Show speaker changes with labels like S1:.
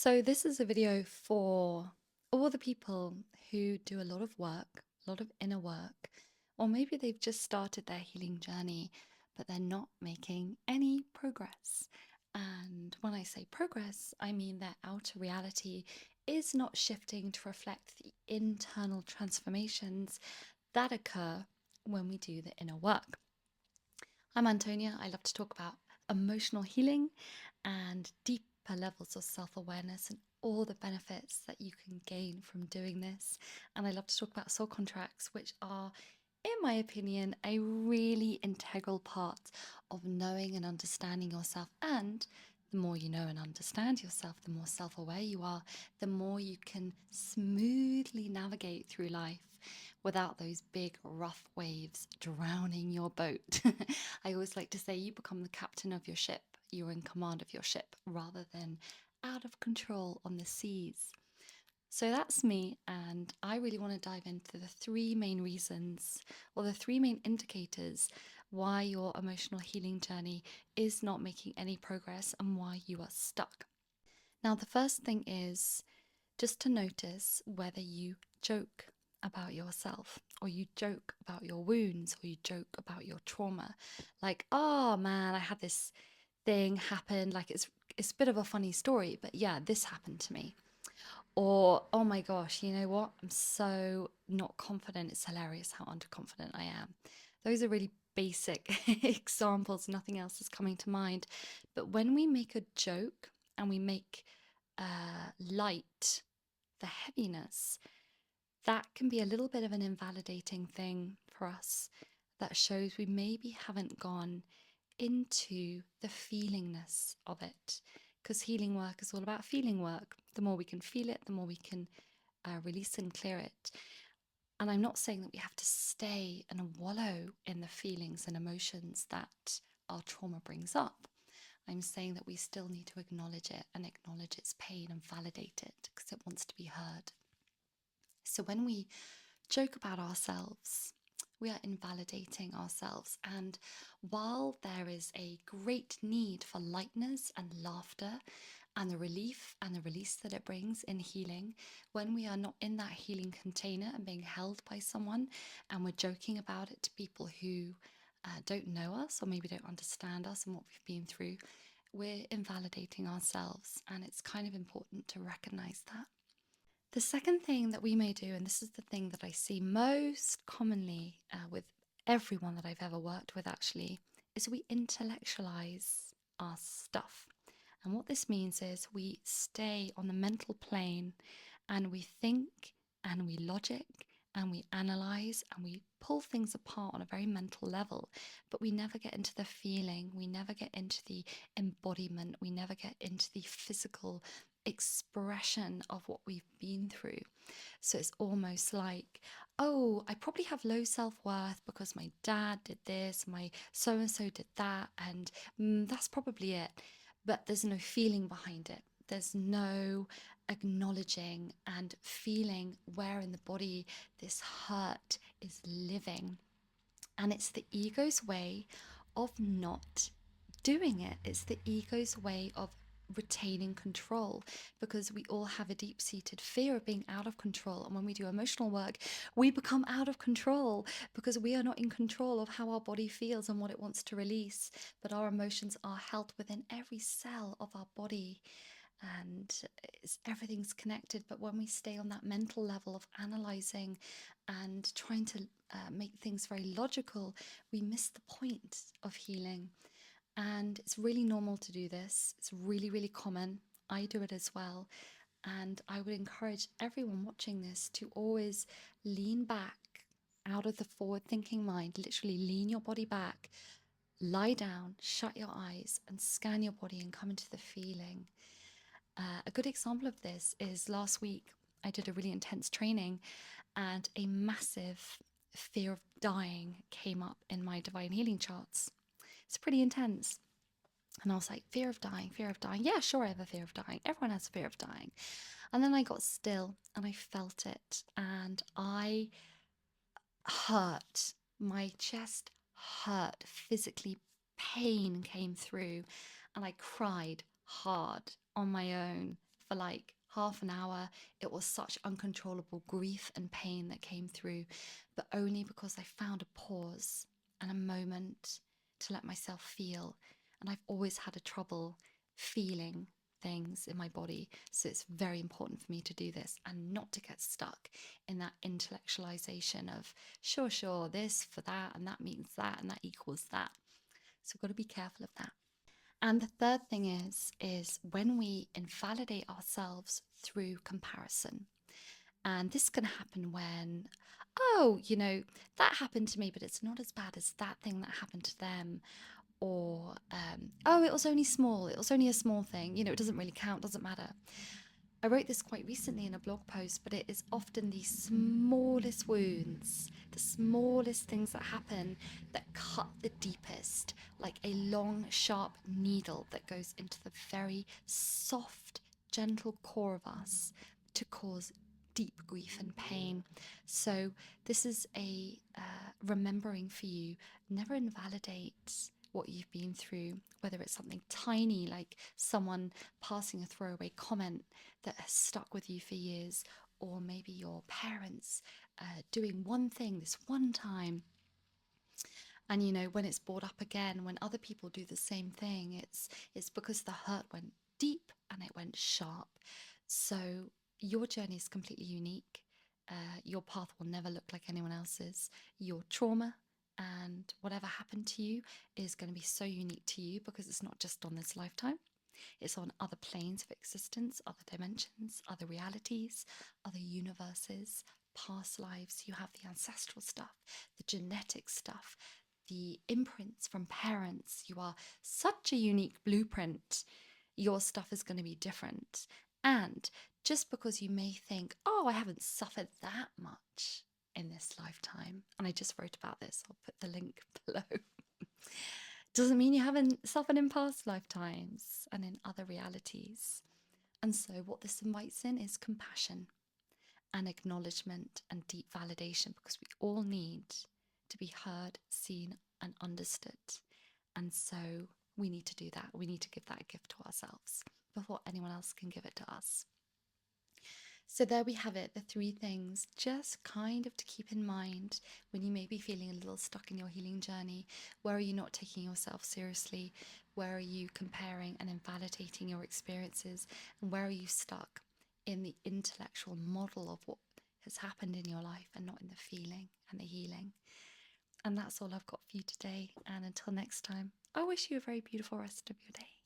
S1: So, this is a video for all the people who do a lot of work, a lot of inner work, or maybe they've just started their healing journey, but they're not making any progress. And when I say progress, I mean their outer reality is not shifting to reflect the internal transformations that occur when we do the inner work. I'm Antonia. I love to talk about emotional healing and deeper levels of self awareness and all the benefits that you can gain from doing this. And I love to talk about soul contracts, which are, in my opinion, a really integral part of knowing and understanding yourself. And the more you know and understand yourself, the more self aware you are, the more you can smoothly navigate through life without those big, rough waves drowning your boat. I always like to say you become the captain of your ship, you're in command of your ship rather than out of control on the seas. So that's me, and I really want to dive into the three main reasons or the three main indicators why your emotional healing journey is not making any progress and why you are stuck. Now, the first thing is just to notice whether you joke about yourself or you joke about your wounds or you joke about your trauma. Like, oh man, I had this thing happen. Like it's a bit of a funny story, but yeah, this happened to me. Or, oh my gosh, you know what? I'm so not confident. It's hilarious how underconfident I am. Those are really basic examples. Nothing else is coming to mind. But when we make a joke and we make light the heaviness, that can be a little bit of an invalidating thing for us that shows we maybe haven't gone into the feelingness of it. Because healing work is all about feeling work. The more we can feel it, the more we can release and clear it. And I'm not saying that we have to stay and wallow in the feelings and emotions that our trauma brings up. I'm saying that we still need to acknowledge it and acknowledge its pain and validate it because it wants to be heard. So when we joke about ourselves, we are invalidating ourselves. And while there is a great need for lightness and laughter and the relief and the release that it brings in healing, when we are not in that healing container and being held by someone and we're joking about it to people who don't know us or maybe don't understand us and what we've been through, we're invalidating ourselves. And it's kind of important to recognize that. The second thing that we may do, and this is the thing that I see most commonly with everyone that I've ever worked with actually, is we intellectualize our stuff. And what this means is we stay on the mental plane and we think and we logic and we analyze and we pull things apart on a very mental level, but we never get into the feeling, we never get into the embodiment, we never get into the physical expression of what we've been through. So it's almost like, oh, I probably have low self worth because my dad did this, my so and so did that, and that's probably it. But there's no feeling behind it. There's no acknowledging and feeling where in the body this hurt is living. And it's the ego's way of not doing it. It's the ego's way of retaining control because we all have a deep seated fear of being out of control. And when we do emotional work, we become out of control because we are not in control of how our body feels and what it wants to release. But our emotions are held within every cell of our body and everything's connected. But when we stay on that mental level of analyzing and trying to make things very logical, we miss the point of healing. And it's really normal to do this. It's really, really common. I do it as well. And I would encourage everyone watching this to always lean back out of the forward thinking mind, literally lean your body back, lie down, shut your eyes, and scan your body and come into the feeling. A good example of this is last week I did a really intense training and a massive fear of dying came up in my divine healing charts. It's pretty intense. And I was like, fear of dying, fear of dying. Yeah, sure, I have a fear of dying. Everyone has a fear of dying. And then I got still and I felt it and I hurt. My chest hurt physically. Pain came through and I cried hard on my own for like half an hour. It was such uncontrollable grief and pain that came through, but only because I found a pause and a moment to let myself feel. And I've always had a trouble feeling things in my body. So it's very important for me to do this and not to get stuck in that intellectualization of, sure, this for that, and that means that, and that equals that. So we've got to be careful of that. And the third thing is when we invalidate ourselves through comparison. And this can happen when, oh, that happened to me, but it's not as bad as that thing that happened to them. Or, oh, it was only small. It was only a small thing. It doesn't really count, doesn't matter. I wrote this quite recently in a blog post, but it is often the smallest wounds, the smallest things that happen that cut the deepest, like a long, sharp needle that goes into the very soft, gentle core of us to cause deep grief and pain. So, this is a remembering for you. Never invalidate what you've been through, whether it's something tiny like someone passing a throwaway comment that has stuck with you for years, or maybe your parents doing one thing this one time. And when it's brought up again, when other people do the same thing, it's because the hurt went deep and it went sharp. So your journey is completely unique. Your path will never look like anyone else's. Your trauma and whatever happened to you is going to be so unique to you because it's not just on this lifetime. It's on other planes of existence, other dimensions, other realities, other universes, past lives. You have the ancestral stuff, the genetic stuff, the imprints from parents. You are such a unique blueprint. Your stuff is going to be different. And just because you may think, oh, I haven't suffered that much in this lifetime, and I just wrote about this, I'll put the link below, doesn't mean you haven't suffered in past lifetimes and in other realities. And so, what this invites in is compassion and acknowledgement and deep validation, because we all need to be heard, seen, and understood. And so, we need to do that. We need to give that gift to ourselves before anyone else can give it to us. So there we have it, the 3 things just kind of to keep in mind when you may be feeling a little stuck in your healing journey. Where are you not taking yourself seriously? Where are you comparing and invalidating your experiences? And where are you stuck in the intellectual model of what has happened in your life and not in the feeling and the healing? And that's all I've got for you today. And until next time, I wish you a very beautiful rest of your day.